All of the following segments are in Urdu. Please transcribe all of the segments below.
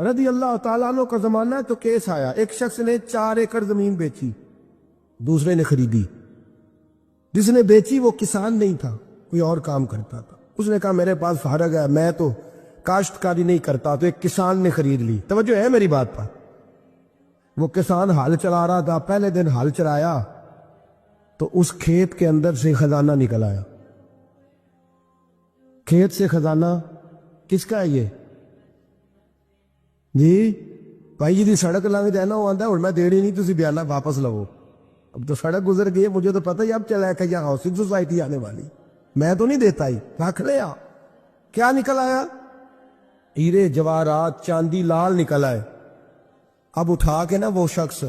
رضی اللہ تعالیٰ عنہ کا زمانہ ہے تو کیس آیا، ایک شخص نے 4 ایکڑ زمین بیچی، دوسرے نے خریدی۔ جس نے بیچی وہ کسان نہیں تھا، کوئی اور کام کرتا تھا۔ اس نے کہا میرے پاس فارغ ہے، میں تو کاشتکاری نہیں کرتا، تو ایک کسان نے خرید لی۔ توجہ ہے میری بات پر؟ وہ کسان ہل چلا رہا تھا، پہلے دن ہل چلایا تو اس کھیت کے اندر سے خزانہ نکل آیا۔ کھیت سے خزانہ کس کا ہے یہ؟ جی بھائی جی سڑک لنگ جائے نا وہ آتا ہے اور میں دیڑی نہیں تھی بیانہ واپس لو۔ اب تو سڑک گزر گئی ہے، مجھے تو پتہ ہی اب چلا ہے کہ یہاں ہاؤسنگ سوسائٹی آنے والی، میں تو نہیں دیتا ہی، رکھ لیا۔ کیا نکل آیا؟ ہیرے جواہرات چاندی لال نکل آئے۔ اب اٹھا کے نا وہ شخص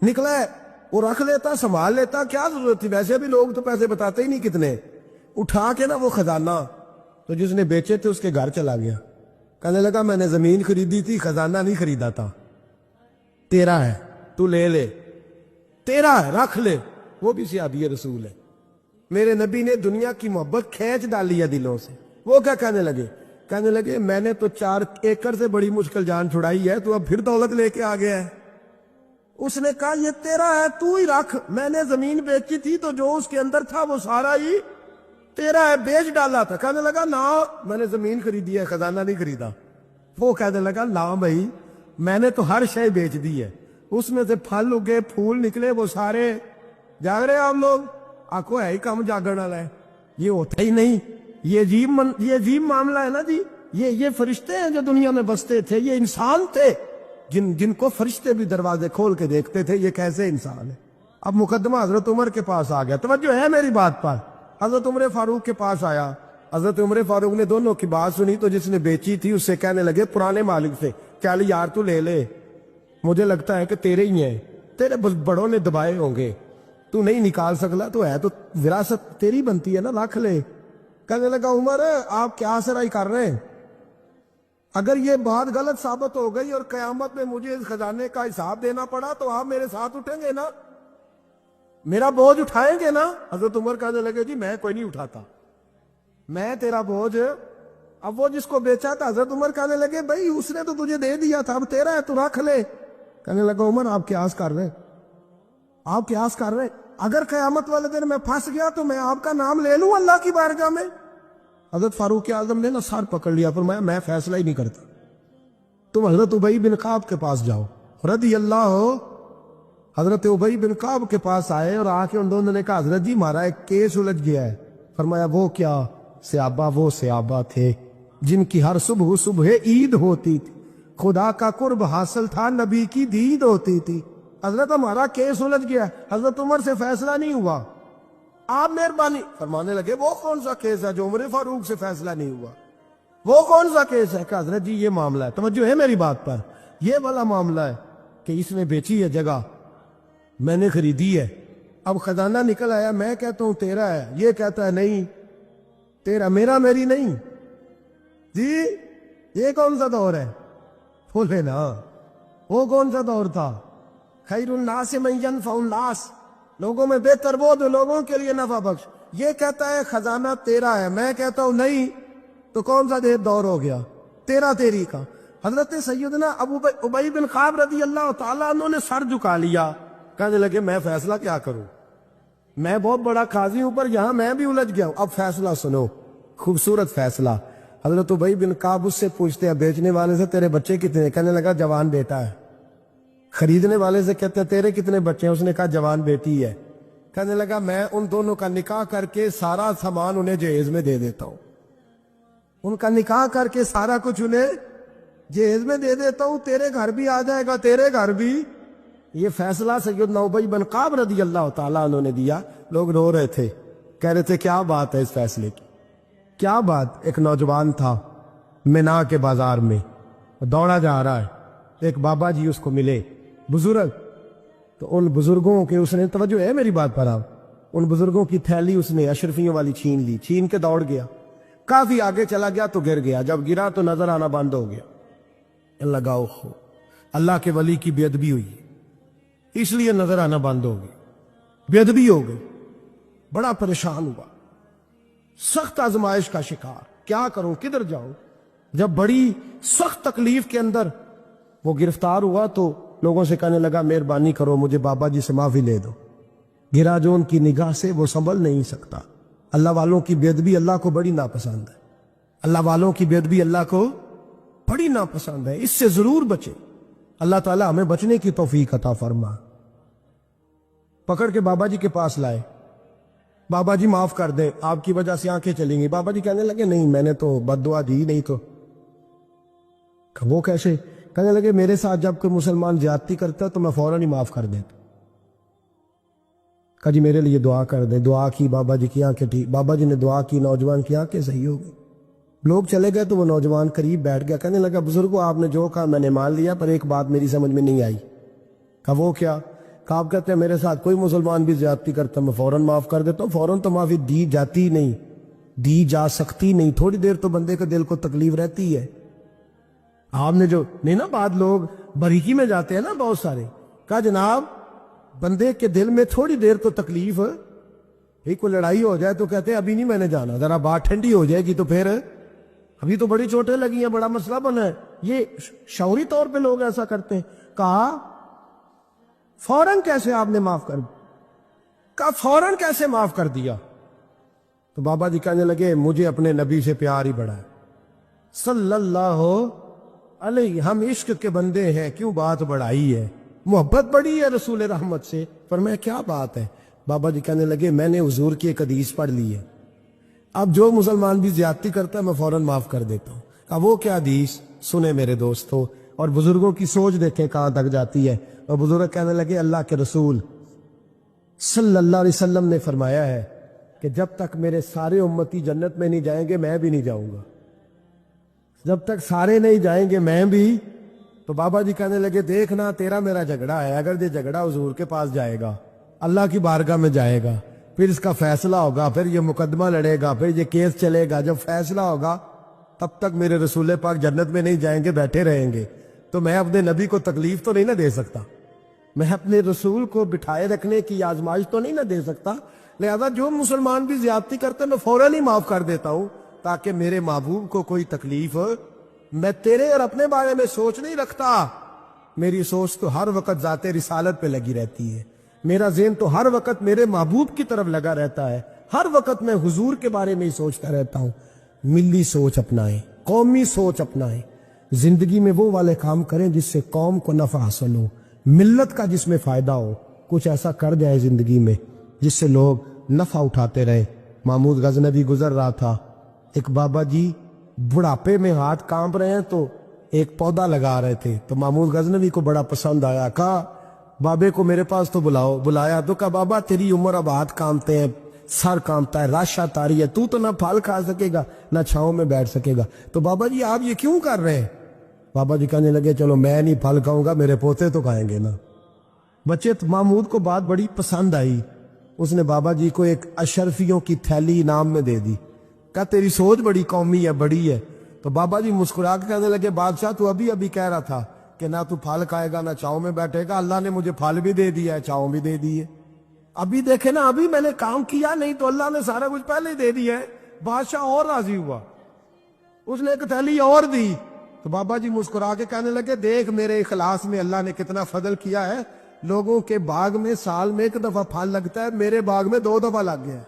نکلا ہے وہ رکھ لیتا، سنبھال لیتا، کیا ضرورت تھی؟ ویسے بھی لوگ تو پیسے بتاتے ہی نہیں کتنے۔ اٹھا کے نا وہ خزانہ تو جس نے بیچے تھے اس کے گھر چلا گیا، کہنے لگا میں نے زمین خریدی تھی، خزانہ نہیں خریدا تھا، تیرا ہے، تو لے لے، تیرا ہے، رکھ لے۔ وہ بھی صحابی رسول ہے، میرے نبی نے دنیا کی محبت کھینچ ڈالی ہے دلوں سے۔ وہ کیا کہنے لگے؟ کہنے لگے میں نے تو 4 ایکڑ سے بڑی مشکل جان چھڑائی ہے، تو اب پھر دولت لے کے آ گیا ہے۔ اس نے کہا یہ تیرا ہے، تو ہی رکھ، میں نے زمین بیچی تھی تو جو اس کے اندر تھا وہ سارا ہی تیرا ہے، بیچ ڈالا تھا۔ کہنے لگا نا میں نے زمین خریدی ہے، خزانہ نہیں خریدا۔ وہ کہنے لگا نا بھائی میں نے تو ہر شے بیچ دی ہے، اس میں سے پھل اگے، پھول نکلے، وہ سارے جاگ رہے آپ لوگ؟ آنکھوں ہے ہی کم جاگن والا ہے، یہ ہوتا ہی نہیں۔ یہ عجیب معاملہ ہے نا جی۔ یہ فرشتے ہیں جو دنیا میں بستے تھے، یہ انسان تھے جن کو فرشتے بھی دروازے کھول کے دیکھتے تھے، یہ کیسے انسان ہے۔ اب مقدمہ حضرت عمر کے پاس آ گیا، توجہ ہے میری بات پر؟ حضرت عمر فاروق کے پاس آیا، حضرت عمر فاروق نے دونوں کی بات سنی تو جس نے بیچی تھی اس سے کہنے لگے پرانے مالک سے، چل یار تو لے لے، مجھے لگتا ہے کہ تیرے ہی ہیں، تیرے بڑوں نے دبائے ہوں گے، تو نہیں نکال سکتا، تو ہے تو وراثت تیری بنتی ہے نا، رکھ لے۔ کہنے لگا عمر آپ کیا سرائی کر رہے ہیں؟ اگر یہ بات غلط ثابت ہو گئی اور قیامت میں مجھے اس خزانے کا حساب دینا پڑا تو آپ میرے ساتھ اٹھیں گے نا، میرا بوجھ اٹھائیں گے نا؟ حضرت عمر کہنے لگے جی میں کوئی نہیں اٹھاتا، میں تیرا بوجھ۔ اب وہ جس کو بیچا تھا حضرت عمر کہنے لگے بھائی اس نے تو تجھے دے دیا تھا، اب تیرا ہے تو رکھ لے۔ کہنے لگا عمر آپ قیاس کر رہے ہیں، آپ قیاس کر رہے ہیں، اگر قیامت والے دن میں پھنس گیا تو میں آپ کا نام لے لوں اللہ کی بارگاہ میں؟ حضرت فاروق اعظم نے نا سر پکڑ لیا، فرمایا میں فیصلہ ہی نہیں کرتا، تم حضرت ابی بن کعب کے پاس جاؤ رضی اللہ ہو۔ حضرت ابی بن کعب کے پاس آئے اور آ کے ان دونوں نے کہا حضرت جی ہمارا ایک کیس الجھ گیا ہے۔ فرمایا وہ کیا؟ وہ صحابہ تھے جن کی ہر صبح صبح عید ہوتی تھی، خدا کا قرب حاصل تھا، نبی کی دید ہوتی تھی۔ حضرت ہمارا کیس الجھ گیا، حضرت عمر سے فیصلہ نہیں ہوا، آپ مہربانی فرمانے لگے وہ کون سا کیس ہے جو عمر فاروق سے فیصلہ نہیں ہوا؟ وہ کون سا کیس ہے؟ کہ حضرت جی یہ معاملہ ہے، توجہ ہے میری بات پر، یہ والا معاملہ ہے کہ اس نے بیچی ہے جگہ، میں نے خریدی ہے، اب خزانہ نکل آیا، میں کہتا ہوں تیرا ہے، یہ کہتا ہے نہیں تیرا، میرا میری نہیں۔ جی یہ کون سا دور ہے؟ بولے نا وہ کون سا دور تھا؟ خیر الناس من ینفع الناس، لوگوں میں بہتر وہ جو لوگوں کے لیے نفع بخش۔ یہ کہتا ہے خزانہ تیرا ہے، میں کہتا ہوں نہیں، تو کون سا دور ہو گیا؟ تیرا تیری کا۔ حضرت سیدنا ابی بن کعب رضی اللہ تعالیٰ عنہ نے سر جھکا لیا، کہنے لگے میں فیصلہ کیا کروں، میں بہت بڑا قاضی ہوں پر یہاں میں بھی الجھ گیا ہوں، اب فیصلہ سنو، خوبصورت فیصلہ۔ حضرت ابی بن کعب اس سے پوچھتے ہیں بیچنے والے سے تیرے بچے کتنے ہیں؟ کہنے لگا جوان بیٹا ہے۔ خریدنے والے سے کہتے ہیں تیرے کتنے بچے ہیں؟ اس نے کہا جوان بیٹی ہے۔ کہنے لگا میں ان دونوں کا نکاح کر کے سارا سامان انہیں جہیز میں دے دیتا ہوں، ان کا نکاح کر کے سارا کچھ انہیں جہیز میں دے دیتا ہوں، تیرے گھر بھی آ جائے گا، تیرے گھر بھی۔ یہ فیصلہ سیدنا ابی بن کعب رضی اللہ تعالیٰ عنہ نے دیا۔ لوگ رو رہے تھے، کہہ رہے تھے کیا بات ہے اس فیصلے کی، کیا بات۔ ایک نوجوان تھا مینا کے بازار میں، دوڑا جا رہا ہے، ایک بابا جی اس کو ملے، بزرگ، تو ان بزرگوں کے اس نے، توجہ ہے میری بات پر آپ، ان بزرگوں کی تھیلی اس نے اشرفیوں والی چھین لی، چھین کے دوڑ گیا، کافی آگے چلا گیا تو گر گیا، جب گرا تو نظر آنا بند ہو گیا، لگاؤ اللہ کے ولی کی بے ادبی ہوئی، اس لیے نظر آنا بند ہو گئی، بے ادبی ہو گئی، بڑا پریشان ہوا، سخت آزمائش کا شکار، کیا کروں کدھر جاؤں؟ جب بڑی سخت تکلیف کے اندر وہ گرفتار ہوا تو لوگوں سے کہنے لگا مہربانی کرو مجھے بابا جی سے معافی لے دو. گرا جو ان کی نگاہ سے وہ سنبھل نہیں سکتا. اللہ والوں کی بے ادبی اللہ کو بڑی ناپسند ہے. اللہ والوں کی بے ادبی اللہ کو بڑی ناپسند ہے. اس سے ضرور بچے. اللہ تعالیٰ ہمیں بچنے کی توفیق عطا فرما. پکڑ کے بابا جی کے پاس لائے. بابا جی معاف کر دیں, آپ کی وجہ سے آنکھیں چلیں گی. بابا جی کہنے لگے نہیں, میں نے تو بد دعا دی نہیں. تو وہ کیسے؟ کہنے لگے میرے ساتھ جب کوئی مسلمان زیادتی کرتا ہے تو میں فوراً ہی معاف کر دیتا. کہا جی میرے لیے دعا کر دیں. دعا کی, بابا جی کی آنکھیں ٹھیک. بابا جی نے دعا کی, نوجوان کی آنکھیں صحیح ہو گئی. لوگ چلے گئے تو وہ نوجوان قریب بیٹھ گیا. کہنے لگا بزرگوں آپ نے جو کہا میں نے مان لیا, پر ایک بات میری سمجھ میں نہیں آئی. کہا وہ کیا؟ کہا آپ کہتے ہیں میرے ساتھ کوئی مسلمان بھی زیادتی کرتا میں فوراً معاف کر دیتا ہوں. فوراً تو معافی دی جاتی نہیں, دی جا سکتی نہیں. تھوڑی دیر تو بندے کے دل کو تکلیف رہتی ہے. آپ نے جو نہیں نا, بعد لوگ بریکی میں جاتے ہیں نا بہت سارے. کہا جناب بندے کے دل میں تھوڑی دیر تو تکلیف, ایک کوئی لڑائی ہو جائے تو کہتے ہیں ابھی نہیں میں نے جانا, ذرا بات ٹھنڈی ہو جائے گی تو پھر, ابھی تو بڑی چوٹیں لگی ہیں, بڑا مسئلہ بنا ہے. یہ شعوری طور پہ لوگ ایسا کرتے ہیں. کہا فوراً کیسے آپ نے معاف کر دیا؟ کہا فوراً کیسے معاف کر دیا؟ تو بابا جی کہنے لگے مجھے اپنے نبی سے پیار ہی بڑا ہے صلی اللہ علیہ. ہم عشق کے بندے ہیں, کیوں بات بڑھائی ہے, محبت بڑی ہے رسول رحمت سے. پر میں کیا بات ہے؟ بابا جی کہنے لگے میں نے حضور کی ایک حدیث پڑھ لی ہے, اب جو مسلمان بھی زیادتی کرتا ہے میں فوراً معاف کر دیتا ہوں. کہا وہ کیا حدیث؟ سنے میرے دوستو. اور بزرگوں کی سوچ دیکھیں کہاں تک جاتی ہے. اور بزرگ کہنے لگے اللہ کے رسول صلی اللہ علیہ وسلم نے فرمایا ہے کہ جب تک میرے سارے امتی جنت میں نہیں جائیں گے میں بھی نہیں جاؤں گا. جب تک سارے نہیں جائیں گے میں بھی. تو بابا جی کہنے لگے دیکھنا تیرا میرا جھگڑا ہے, اگر یہ جھگڑا حضور کے پاس جائے گا, اللہ کی بارگاہ میں جائے گا, پھر اس کا فیصلہ ہوگا, پھر یہ مقدمہ لڑے گا, پھر یہ کیس چلے گا, جب فیصلہ ہوگا تب تک میرے رسول پاک جنت میں نہیں جائیں گے, بیٹھے رہیں گے. تو میں اپنے نبی کو تکلیف تو نہیں نہ دے سکتا, میں اپنے رسول کو بٹھائے رکھنے کی آزمائش تو نہیں نہ دے سکتا. لہذا جو مسلمان بھی زیادتی کرتے میں فوراً ہی معاف کر دیتا ہوں تاکہ میرے محبوب کو کوئی تکلیف. میں تیرے اور اپنے بارے میں سوچ نہیں رکھتا, میری سوچ تو ہر وقت ذات رسالت پہ لگی رہتی ہے. میرا ذہن تو ہر وقت میرے محبوب کی طرف لگا رہتا ہے. ہر وقت میں حضور کے بارے میں ہی سوچتا رہتا ہوں. ملی سوچ اپنائیں, قومی سوچ اپنائیں. زندگی میں وہ والے کام کریں جس سے قوم کو نفع حاصل ہو, ملت کا جس میں فائدہ ہو. کچھ ایسا کر جائے زندگی میں جس سے لوگ نفع اٹھاتے رہے. محمود غزنوی گزر رہا تھا, ایک بابا جی بڑھاپے میں ہاتھ کانپ رہے ہیں تو ایک پودا لگا رہے تھے. تو محمود غزنوی کو بڑا پسند آیا. کہا بابے کو میرے پاس تو بلاؤ. بلایا تو کہا بابا تیری عمر اب ہاتھ کانپتے ہیں, سر کانپتا ہے, رش آتا رہی ہے, تو نہ پھل کھا سکے گا نہ چھاؤں میں بیٹھ سکے گا. تو بابا جی آپ یہ کیوں کر رہے ہیں؟ بابا جی کہنے لگے چلو میں نہیں پھل کھاؤں گا, میرے پوتے تو کھائیں گے نا. بچے محمود کو بات بڑی پسند آئی. اس نے بابا جی کو ایک اشرفیوں کی تھیلی انعام میں دے دی. کہا تیری سوچ بڑی قومی ہے, بڑی ہے. تو بابا جی مسکرا کے کہنے لگے بادشاہ تو ابھی کہہ رہا تھا کہ نہ تو پھل کھائے گا نہ چھاؤں میں بیٹھے گا, اللہ نے مجھے پھل بھی دے دیا ہے, چھاؤں بھی دے دی ہے. ابھی دیکھے نا, ابھی میں نے کام کیا نہیں تو اللہ نے سارا کچھ پہلے ہی دے دیا ہے. بادشاہ اور راضی ہوا, اس نے ایک تھیلی اور دی. تو بابا جی مسکرا کے کہنے لگے دیکھ میرے اخلاص میں اللہ نے کتنا فضل کیا ہے. لوگوں کے باغ میں سال میں ایک دفعہ پھل لگتا ہے, میرے باغ میں 2 دفعہ لگ گیا.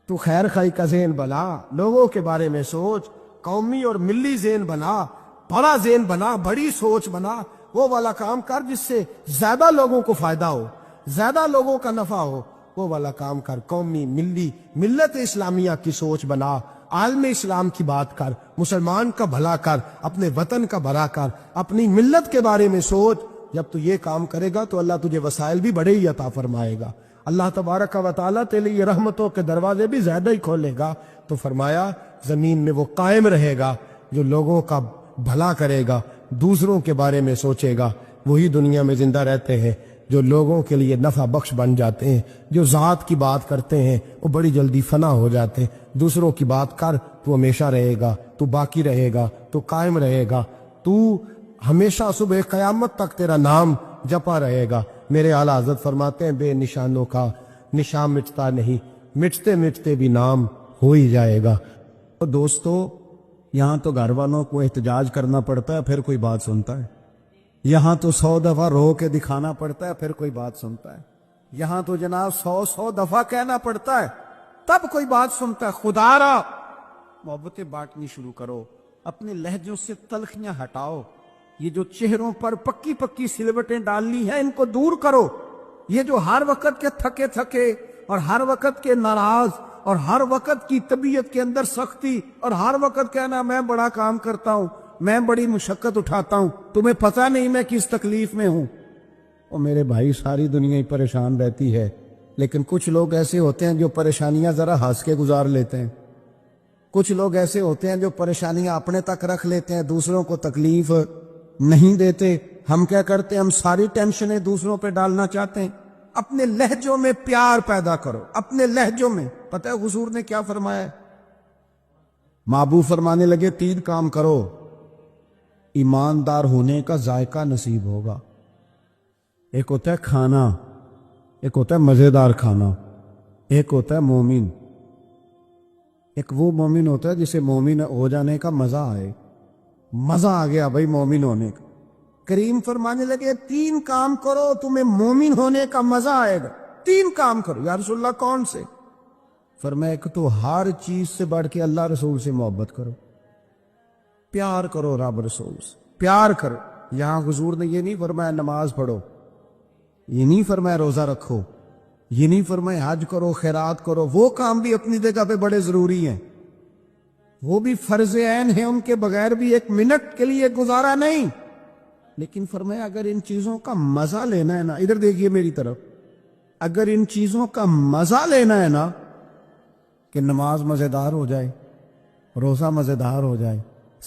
تو خیر خائی کا ذہن بنا, لوگوں کے بارے میں سوچ, قومی اور ملی ذہن بنا, بڑا ذہن بنا, بڑی سوچ بنا. وہ والا کام کر جس سے زیادہ لوگوں کو فائدہ ہو, زیادہ لوگوں کا نفع ہو, وہ والا کام کر. قومی ملی ملت اسلامیہ کی سوچ بنا, عالم اسلام کی بات کر, مسلمان کا بھلا کر, اپنے وطن کا بھلا کر, اپنی ملت کے بارے میں سوچ. جب تو یہ کام کرے گا تو اللہ تجھے وسائل بھی بڑے ہی عطا فرمائے گا. اللہ تبارک و تعالیٰ تیرے لیے رحمتوں کے دروازے بھی زیادہ ہی کھولے گا. تو فرمایا زمین میں وہ قائم رہے گا جو لوگوں کا بھلا کرے گا, دوسروں کے بارے میں سوچے گا. وہی دنیا میں زندہ رہتے ہیں جو لوگوں کے لیے نفع بخش بن جاتے ہیں. جو ذات کی بات کرتے ہیں وہ بڑی جلدی فنا ہو جاتے ہیں. دوسروں کی بات کر, تو ہمیشہ رہے گا, تو باقی رہے گا, تو قائم رہے گا, تو ہمیشہ صبح قیامت تک تیرا نام جپا رہے گا. میرے اعلیٰ حضرت فرماتے ہیں بے نشانوں کا نشان مٹتا نہیں, مٹتے مٹتے بھی نام ہو ہی جائے گا. تو دوستو یہاں تو گھر والوں کو احتجاج کرنا پڑتا ہے, پھر کوئی بات سنتا ہے. یہاں تو 100 دفعہ رو کے دکھانا پڑتا ہے پھر کوئی بات سنتا ہے، یہاں تو جناب 100 دفعہ کہنا پڑتا ہے تب کوئی بات سنتا ہے۔ خدا را محبتیں بانٹنی شروع کرو، اپنے لہجوں سے تلخیاں ہٹاؤ، یہ جو چہروں پر پکی پکی سلوٹیں ڈالنی ہیں ان کو دور کرو، یہ جو ہر وقت کے تھکے تھکے اور ہر وقت کے ناراض اور ہر وقت کی طبیعت کے اندر سختی اور ہر وقت کہنا میں بڑا کام کرتا ہوں، میں بڑی مشقت اٹھاتا ہوں، تمہیں پتہ نہیں میں کس تکلیف میں ہوں۔ اور میرے بھائی ساری دنیا ہی پریشان رہتی ہے، لیکن کچھ لوگ ایسے ہوتے ہیں جو پریشانیاں ذرا ہنس کے گزار لیتے ہیں، کچھ لوگ ایسے ہوتے ہیں جو پریشانیاں اپنے تک رکھ لیتے ہیں، دوسروں کو تکلیف نہیں دیتے۔ ہم کیا کرتے ہیں؟ ہم ساری ٹینشنیں دوسروں پہ ڈالنا چاہتے ہیں۔ اپنے لہجوں میں پیار پیدا کرو، اپنے لہجوں میں۔ پتہ ہے حضور نے کیا فرمایا ہے؟ محبوب فرمانے لگے 3 کام کرو، ایماندار ہونے کا ذائقہ نصیب ہوگا۔ ایک ہوتا ہے کھانا، ایک ہوتا ہے مزیدار کھانا، ایک ہوتا ہے مومن۔ ایک وہ مومن ہوتا ہے جسے مومن ہو جانے کا مزہ آئے، مزہ آ گیا بھائی مومن ہونے کا۔ کریم فرمانے لگے 3 کام کرو تمہیں مومن ہونے کا مزہ آئے گا۔ 3 کام کرو۔ یا رسول اللہ کون سے؟ فرمایا ایک تو ہر چیز سے بڑھ کے اللہ رسول سے محبت کرو، پیار کرو رب رسول سے، پیار کرو۔ یہاں حضور نے یہ نہیں فرمایا نماز پڑھو، یہ نہیں فرمایا روزہ رکھو، یہ نہیں فرمایا حج کرو، خیرات کرو، وہ کام بھی اپنی جگہ پہ بڑے ضروری ہیں، وہ بھی فرض عین ہیں، ان کے بغیر بھی 1 منٹ کے لیے گزارا نہیں۔ لیکن فرمایا اگر ان چیزوں کا مزہ لینا ہے نا، ادھر دیکھیے میری طرف، اگر ان چیزوں کا مزہ لینا ہے نا، کہ نماز مزیدار ہو جائے، روزہ مزیدار ہو جائے،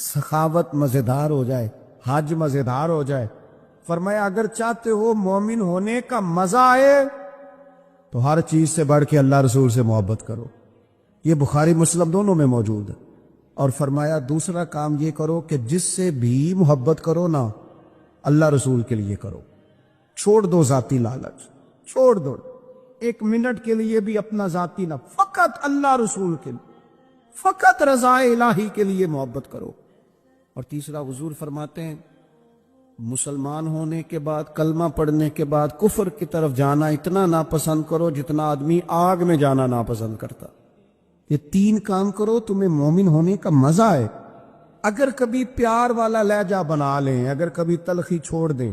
سخاوت مزیدار ہو جائے، حج مزیدار ہو جائے، فرمایا اگر چاہتے ہو مومن ہونے کا مزہ آئے تو ہر چیز سے بڑھ کے اللہ رسول سے محبت کرو۔ یہ بخاری مسلم دونوں میں موجود ہے۔ اور فرمایا دوسرا کام یہ کرو کہ جس سے بھی محبت کرو نا، اللہ رسول کے لیے کرو، چھوڑ دو ذاتی لالچ، چھوڑ دو 1 منٹ کے لیے بھی اپنا ذاتی نہ، فقط اللہ رسول کے لیے، فقط رضا الہی کے لیے محبت کرو۔ اور تیسرا حضور فرماتے ہیں مسلمان ہونے کے بعد، کلمہ پڑھنے کے بعد کفر کی طرف جانا اتنا ناپسند کرو جتنا آدمی آگ میں جانا ناپسند کرتا۔ یہ 3 کام کرو تمہیں مومن ہونے کا مزہ آئے۔ اگر کبھی پیار والا لہجہ بنا لیں، اگر کبھی تلخی چھوڑ دیں،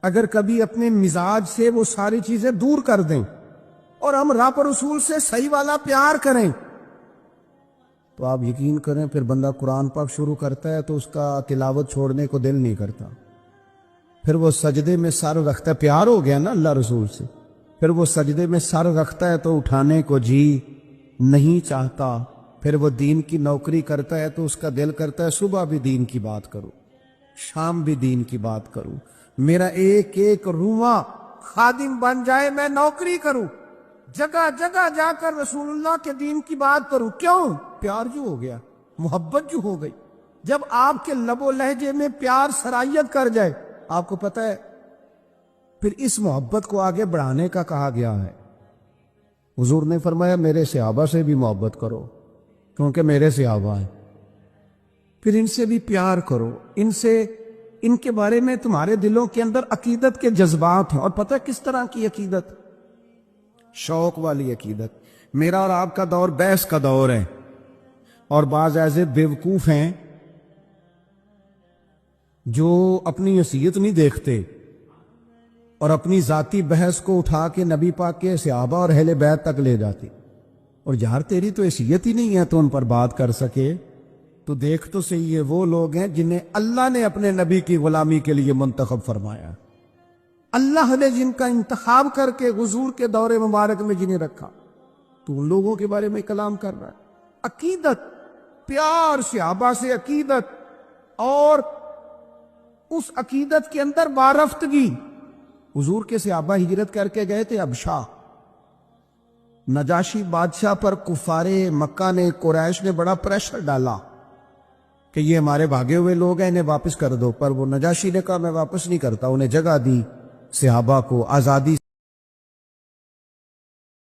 اگر کبھی اپنے مزاج سے وہ ساری چیزیں دور کر دیں اور ہم رب رسول سے صحیح والا پیار کریں، تو آپ یقین کریں پھر بندہ قرآن پاک شروع کرتا ہے تو اس کا تلاوت چھوڑنے کو دل نہیں کرتا، پھر وہ سجدے میں سر رکھتا ہے، پیار ہو گیا نا اللہ رسول سے، پھر وہ سجدے میں سر رکھتا ہے تو اٹھانے کو جی نہیں چاہتا، پھر وہ دین کی نوکری کرتا ہے تو اس کا دل کرتا ہے صبح بھی دین کی بات کروں، شام بھی دین کی بات کروں، میرا ایک ایک رواں خادم بن جائے، میں نوکری کروں، جگہ جگہ جا کر رسول اللہ کے دین کی بات کروں۔ کیوں؟ پیار جو ہو گیا، محبت جو ہو گئی۔ جب آپ کے لب و لہجے میں پیار سرائیت کر جائے، آپ کو پتہ ہے پھر اس محبت کو آگے بڑھانے کا کہا گیا ہے۔ حضور نے فرمایا میرے صحابہ سے بھی محبت کرو کیونکہ میرے صحابہ ہیں، پھر ان سے بھی پیار کرو، ان کے بارے میں تمہارے دلوں کے اندر عقیدت کے جذبات ہیں۔ اور پتہ ہے کس طرح کی عقیدت؟ شوق والی عقیدت۔ میرا اور آپ کا دور بحث کا دور ہے، اور بعض ایسے بیوقوف ہیں جو اپنی حیثیت نہیں دیکھتے اور اپنی ذاتی بحث کو اٹھا کے نبی پاک کے صحابہ اور اہل بیت تک لے جاتے، اور یار تیری تو حیثیت ہی نہیں ہے تو ان پر بات کر سکے، تو دیکھ تو صحیح ہے وہ لوگ ہیں جنہیں اللہ نے اپنے نبی کی غلامی کے لیے منتخب فرمایا، اللہ نے جن کا انتخاب کر کے حضور کے دور مبارک میں جنہیں رکھا، تو ان لوگوں کے بارے میں کلام کر رہا ہے۔ عقیدت، پیار صحابہ سے عقیدت، اور اس عقیدت کے اندر وارفتگی۔ حضور کے صحابہ ہجرت کر کے گئے تھے حبشہ، نجاشی بادشاہ پر کفار مکہ نے، قریش نے بڑا پریشر ڈالا کہ یہ ہمارے بھاگے ہوئے لوگ ہیں، انہیں واپس کر دو، پر وہ نجاشی نے کہا میں واپس نہیں کرتا، انہیں جگہ دی، صحابہ کو آزادی